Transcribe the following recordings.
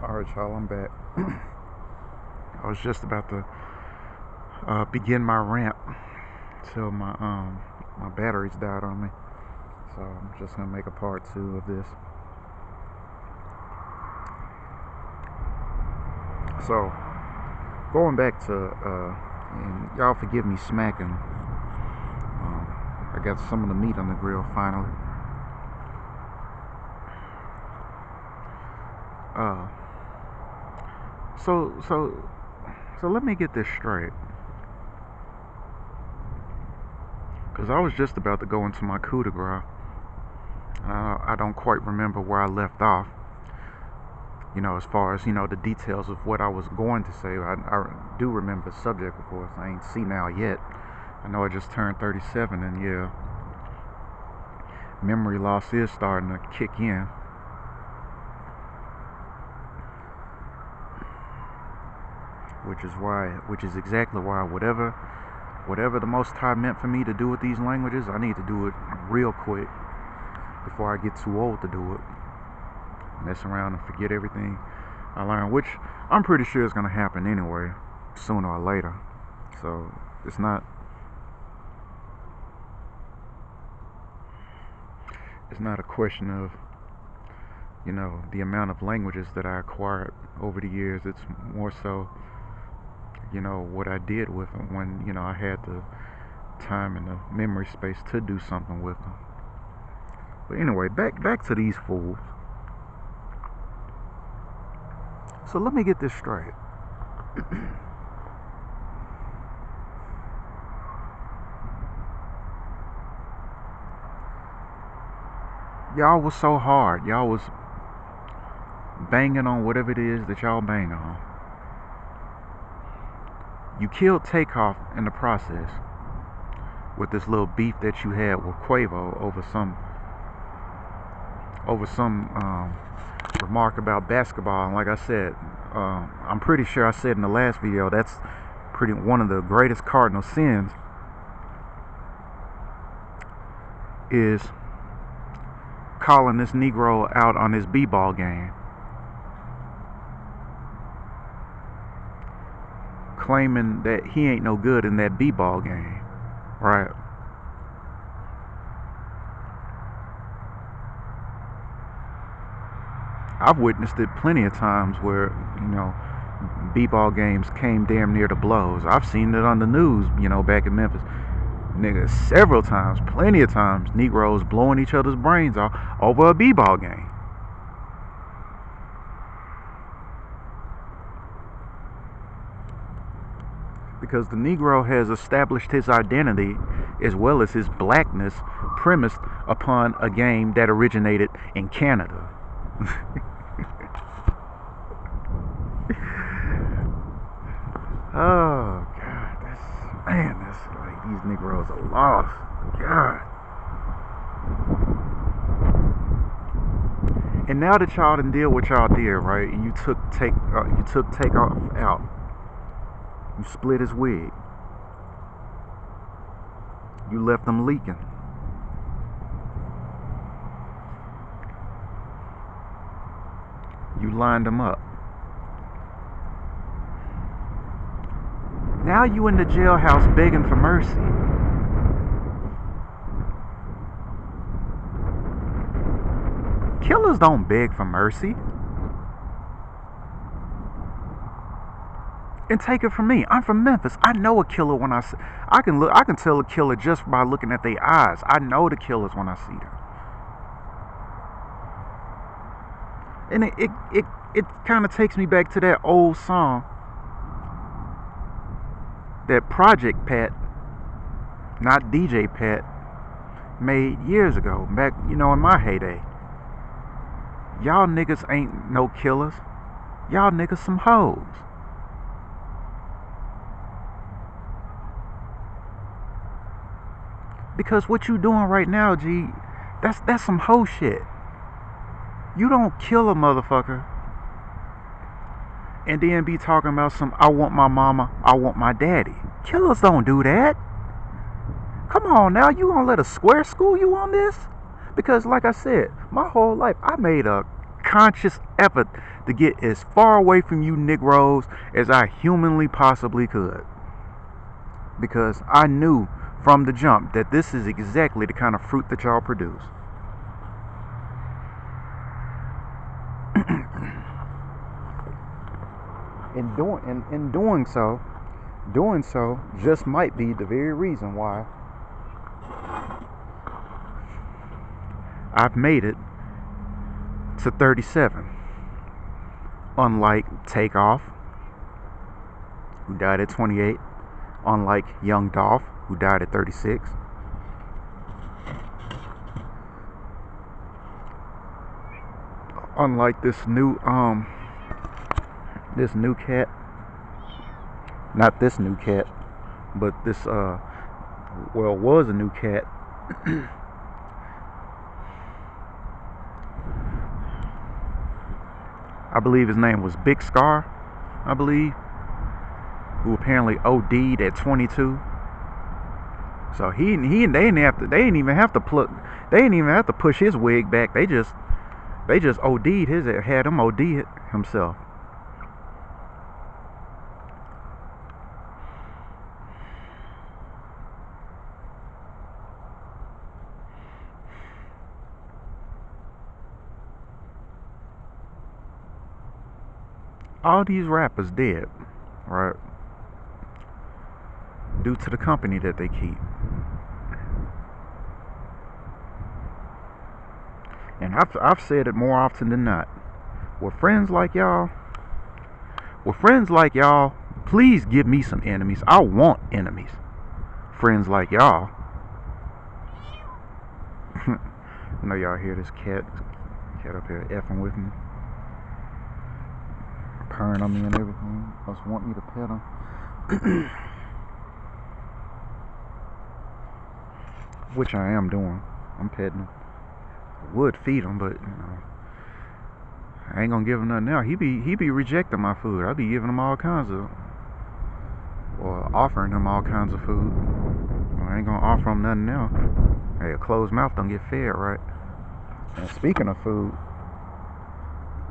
Alright, y'all, I'm back. I was just about to begin my rant till my batteries died on me. So I'm just gonna make a part two of this. So going back to and y'all forgive me smacking. I got some of the meat on the grill finally. Uh, so so so let me get this straight, because I was just about to go into my coup de grace. I don't quite remember where I left off. As far as the details of what I was going to say. I do remember the subject, of course. I ain't senile yet. I know I just turned 37, and yeah, memory loss is starting to kick in. Which is exactly why whatever the Most High meant for me to do with these languages, I need to do it real quick before I get too old to do it. Mess around and forget everything I learned, which I'm pretty sure is going to happen anyway, sooner or later. So it's not a question of the amount of languages that I acquired over the years. It's more so what I did with them when I had the time and the memory space to do something with them. But anyway, back to these fools. So let me get this straight. Y'all was so hard. Y'all was banging on whatever it is that y'all bang on. You killed Takeoff in the process with this little beef that you had with Quavo over some remark about basketball. And like I said, I'm pretty sure I said in the last video, that's one of the greatest cardinal sins is calling this Negro out on his b-ball game, claiming that he ain't no good in that b-ball game, right? I've witnessed it plenty of times where b-ball games came damn near to blows. I've seen it on the news, back in Memphis. Niggas, several times, plenty of times, Negroes blowing each other's brains off over a b-ball game. Because the Negro has established his identity as well as his blackness premised upon a game that originated in Canada. Oh God, that's like these Negroes are lost. God. And now that y'all done deal what y'all did, right? And you took Takeoff out. You split his wig. You left him leaking. You lined him up. Now you in the jailhouse begging for mercy. Killers don't beg for mercy. And take it from me, I'm from Memphis. I know a killer when I can tell a killer just by looking at their eyes. I know the killers when I see them. And it kind of takes me back to that old song that Project Pat, not DJ Pat, made years ago, back in my heyday. Y'all niggas ain't no killers. Y'all niggas some hoes. Because what you doing right now, G, that's some hoe shit. You don't kill a motherfucker and then be talking about some, I want my mama, I want my daddy. Killers don't do that. Come on now, you gonna let a square school you on this? Because like I said, my whole life I made a conscious effort to get as far away from you Negroes as I humanly possibly could. Because I knew from the jump that this is exactly the kind of fruit that y'all produce. In doing so just might be the very reason why I've made it to 37. Unlike Takeoff, who died at 28. Unlike young Dolph, who died at 36. Unlike this new cat. Not this new cat, but this was a new cat. I believe his name was Big Scar, I believe, who apparently OD'd at 22. So they didn't even have to push his wig back. They just OD'd had him OD himself. All these rappers dead, right? Due to the company that they keep. And I've said it more often than not. With friends like y'all, please give me some enemies. I want enemies. Friends like y'all. I know y'all hear this cat up here effing with me, purring on me and everything. Just want me to pet him. Which I am doing. I'm petting him. I would feed him, but I ain't gonna give him nothing now. He be rejecting my food. I be giving him all kinds of, or offering him all kinds of food. I ain't gonna offer him nothing now. Hey, a closed mouth don't get fed, right? And speaking of food,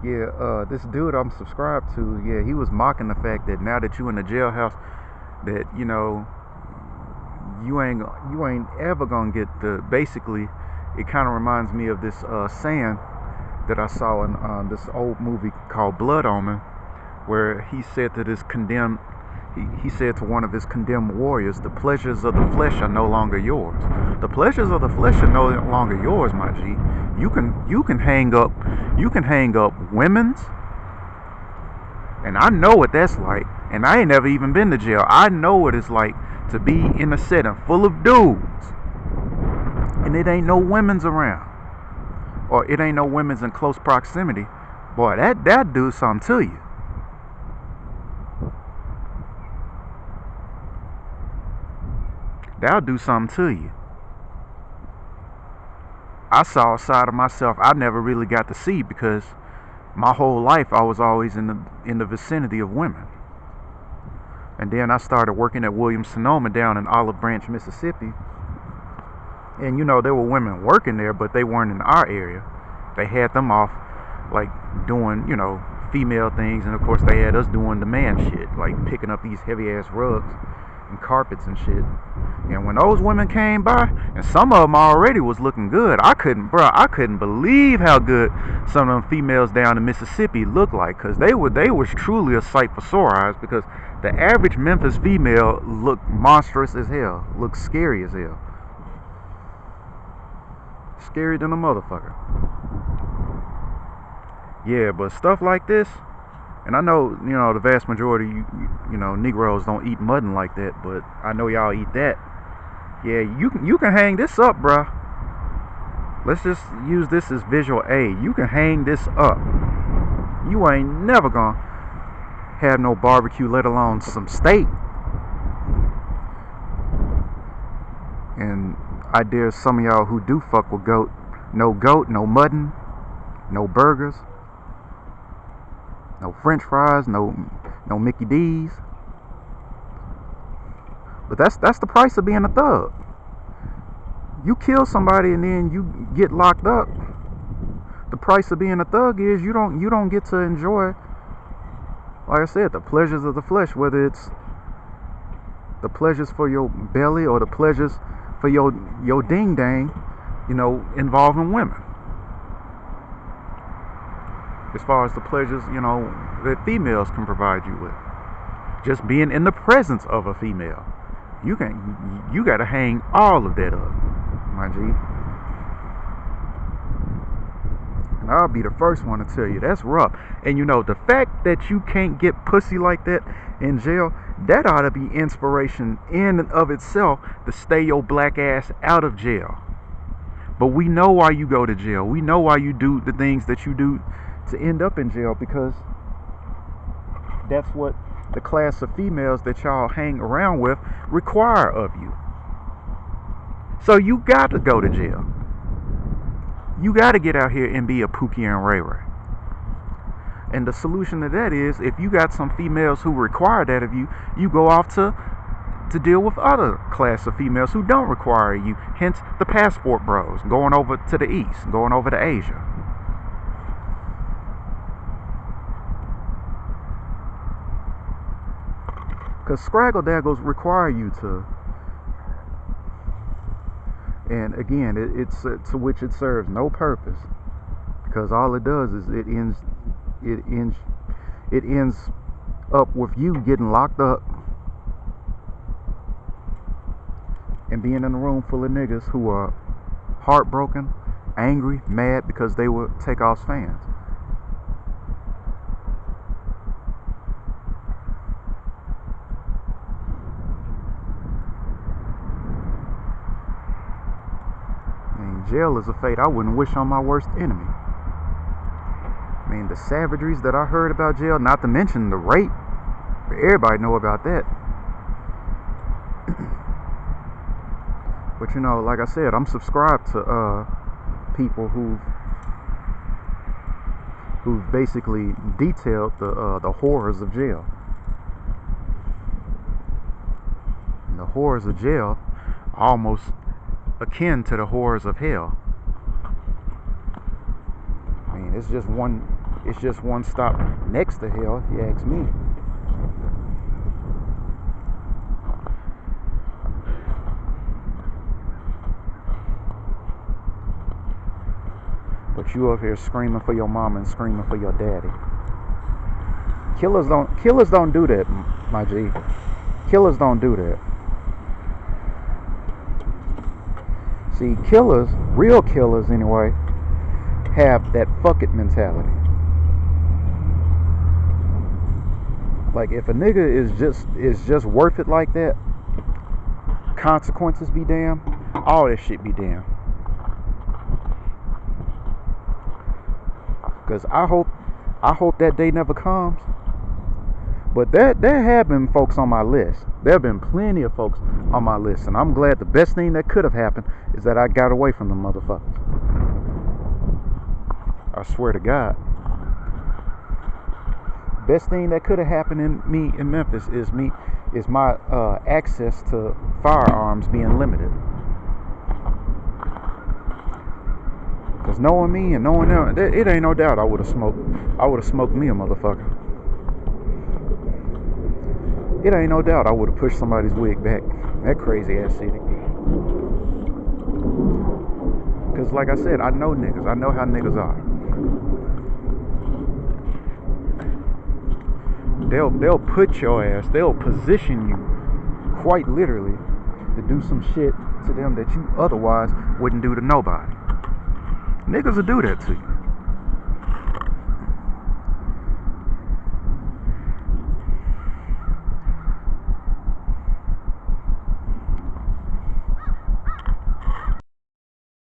this dude I'm subscribed to, he was mocking the fact that now that you in the jailhouse, that you ain't ever gonna get the. Basically, it kind of reminds me of this saying that I saw in this old movie called Blood Omen, where he said to this condemned. He said to one of his condemned warriors, "The pleasures of the flesh are no longer yours. The pleasures of the flesh are no longer yours, my G. You can hang up women's, and I know what that's like. And I ain't never even been to jail. I know what it's like to be in a setting full of dudes, and it ain't no women's around, or it ain't no women's in close proximity. Boy, that do something to you." That'll do something to you. I saw a side of myself I never really got to see because my whole life I was always in the vicinity of women. And then I started working at Williams-Sonoma down in Olive Branch, Mississippi. And there were women working there, but they weren't in our area. They had them off like doing, female things, and of course they had us doing the man shit, like picking up these heavy ass rugs and carpets and shit. And when those women came by, and some of them already was looking good, I couldn't believe how good some of them females down in Mississippi looked like, because they was truly a sight for sore eyes, because the average Memphis female looked monstrous as hell, looked scary as hell, scary than a motherfucker. Yeah, but stuff like this, and I know, the vast majority, Negroes don't eat mutton like that, but I know y'all eat that. Yeah, you can hang this up, bruh. Let's just use this as visual aid. You can hang this up. You ain't never gonna have no barbecue, let alone some steak. And I dare some of y'all who do fuck with goat, no mutton, no burgers, no french fries, no Mickey D's. But that's the price of being a thug. You kill somebody and then you get locked up the price of being a thug is you don't get to enjoy, like I said, the pleasures of the flesh, whether it's the pleasures for your belly or the pleasures for your ding dang, involving women. As far as the pleasures, that females can provide you with. Just being in the presence of a female. You gotta hang all of that up, my G. And I'll be the first one to tell you that's rough. And the fact that you can't get pussy like that in jail, that ought to be inspiration in and of itself to stay your black ass out of jail. But we know why you go to jail. We know why you do the things that you do to end up in jail, because that's what the class of females that y'all hang around with require of you. So you got to go to jail. You got to get out here and be a Pookie and Ray Ray. And the solution to that is, if you got some females who require that of you, you go off to deal with other class of females who don't require you. Hence the passport bros going over to the east, going over to Asia. Because scraggle daggles require you to. And again, it's to which it serves no purpose, because all it does is it ends up with you getting locked up and being in a room full of niggas who are heartbroken, angry, mad because they were Takeoff's fans. Jail is a fate I wouldn't wish on my worst enemy. I mean, the savageries that I heard about jail, not to mention the rape. Everybody know about that. But like I said, I'm subscribed to people who've basically detailed the horrors of jail. And the horrors of jail almost akin to the horrors of hell. I mean, it's just one stop next to hell, if you ask me. But you up here screaming for your mama and screaming for your daddy. Killers don't do that, my G. Killers don't do that. See, killers, real killers anyway, have that fuck it mentality. Like, if a nigga is just worth it like that, consequences be damn, all that shit be damn. Cause I hope that day never comes. But there have been folks on my list. There have been plenty of folks on my list, and I'm glad. The best thing that could have happened is that I got away from them motherfuckers. I swear to God. Best thing that could have happened in Memphis is my access to firearms being limited. Cause knowing me and knowing them, it ain't no doubt I would have smoked me a motherfucker. It ain't no doubt I would have pushed somebody's wig back. That crazy ass city. Cause like I said, I know niggas. I know how niggas are. They'll put your ass, they'll position you quite literally to do some shit to them that you otherwise wouldn't do to nobody. Niggas will do that to you.